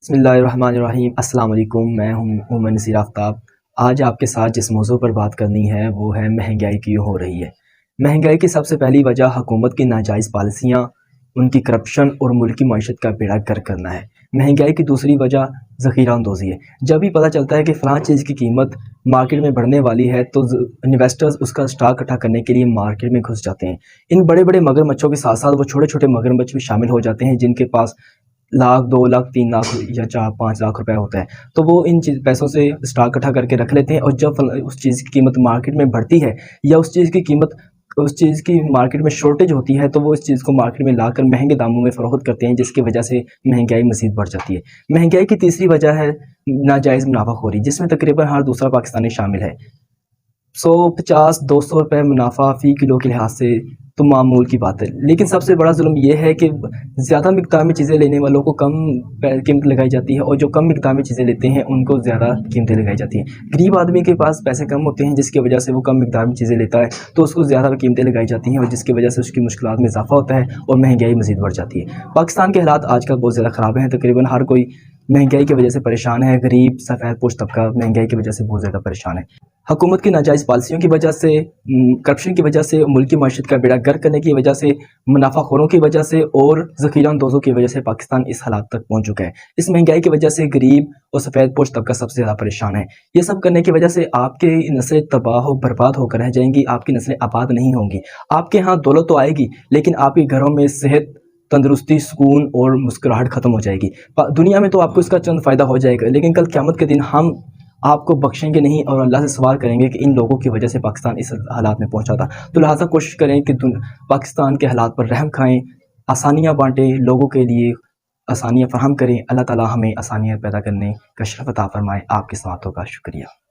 بسم اللہ الرحمن الرحیم۔ السلام علیکم، میں ہوں عمر نصیر آفتاب۔ آج آپ کے ساتھ جس موضوع پر بات کرنی ہے وہ ہے مہنگائی کیوں ہو رہی ہے۔ مہنگائی کی سب سے پہلی وجہ حکومت کی ناجائز پالیسیاں، ان کی کرپشن اور ملکی معیشت کا بیڑا گرک کرنا ہے۔ مہنگائی کی دوسری وجہ ذخیرہ اندوزی ہے۔ جب بھی پتہ چلتا ہے کہ فلاں چیز کی قیمت مارکیٹ میں بڑھنے والی ہے تو انویسٹرز اس کا سٹاک اکٹھا کرنے کے لیے مارکیٹ میں گھس جاتے ہیں۔ ان بڑے بڑے مگرمچھوں کے ساتھ ساتھ وہ چھوٹے چھوٹے مگرمچھ بھی شامل ہو جاتے ہیں جن کے پاس لاکھ، 2 لاکھ، 3 لاکھ یا 4-5 لاکھ روپے ہوتا ہے، تو وہ ان پیسوں سے سٹاک اکٹھا کر کے رکھ لیتے ہیں، اور جب اس چیز کی قیمت مارکیٹ میں بڑھتی ہے یا اس چیز کی مارکیٹ میں شارٹیج ہوتی ہے تو وہ اس چیز کو مارکیٹ میں لا کر مہنگے داموں میں فروخت کرتے ہیں، جس کی وجہ سے مہنگائی مزید بڑھ جاتی ہے۔ مہنگائی کی تیسری وجہ ہے ناجائز منافع خوری، جس میں تقریباً ہر دوسرا پاکستانی شامل ہے۔ 150-200 روپے منافع فی کلو کے لحاظ سے تو معمول کی بات ہے، لیکن سب سے بڑا ظلم یہ ہے کہ زیادہ مقدار میں چیزیں لینے والوں کو کم قیمت لگائی جاتی ہے، اور جو کم مقدار میں چیزیں لیتے ہیں ان کو زیادہ قیمتیں لگائی جاتی ہیں۔ غریب آدمی کے پاس پیسے کم ہوتے ہیں جس کی وجہ سے وہ کم مقدار میں چیزیں لیتا ہے تو اس کو زیادہ قیمتیں لگائی جاتی ہیں، اور جس کی وجہ سے اس کی مشکلات میں اضافہ ہوتا ہے اور مہنگائی مزید بڑھ جاتی ہے۔ پاکستان کے حالات آج کل بہت زیادہ خراب ہیں، تقریباً ہر کوئی مہنگائی کی وجہ سے پریشان ہے۔ غریب، سفید پوش طبقہ مہنگائی کی وجہ سے بہت زیادہ پریشان ہے۔ حکومت کی ناجائز پالیسیوں کی وجہ سے، کرپشن کی وجہ سے، ملکی معیشت کا بیڑا گرک کرنے کی وجہ سے، منافع خوروں کی وجہ سے اور ذخیرہ اندوزوں کی وجہ سے پاکستان اس حالات تک پہنچ چکا ہے۔ اس مہنگائی کی وجہ سے غریب اور سفید پوش طبقہ سب سے زیادہ پریشان ہے۔ یہ سب کرنے کی وجہ سے آپ کی نسلیں تباہ و برباد ہو کر رہ جائیں گی، آپ کی نسلیں آباد نہیں ہوں گی۔ آپ کے ہاں دولت تو آئے گی لیکن آپ کے گھروں میں صحت، تندرستی، سکون اور مسکراہٹ ختم ہو جائے گی۔ دنیا میں تو آپ کو اس کا چند فائدہ ہو جائے گا، لیکن کل قیامت کے دن ہم آپ کو بخشیں گے نہیں، اور اللہ سے سوال کریں گے کہ ان لوگوں کی وجہ سے پاکستان اس حالات میں پہنچا تھا۔ تو لہٰذا کوشش کریں کہ پاکستان کے حالات پر رحم کھائیں، آسانیاں بانٹیں، لوگوں کے لیے آسانیاں فراہم کریں۔ اللہ تعالیٰ ہمیں آسانیاں پیدا کرنے کا شرف عطا فرمائے۔ آپ کے ساتھوں کا شکریہ۔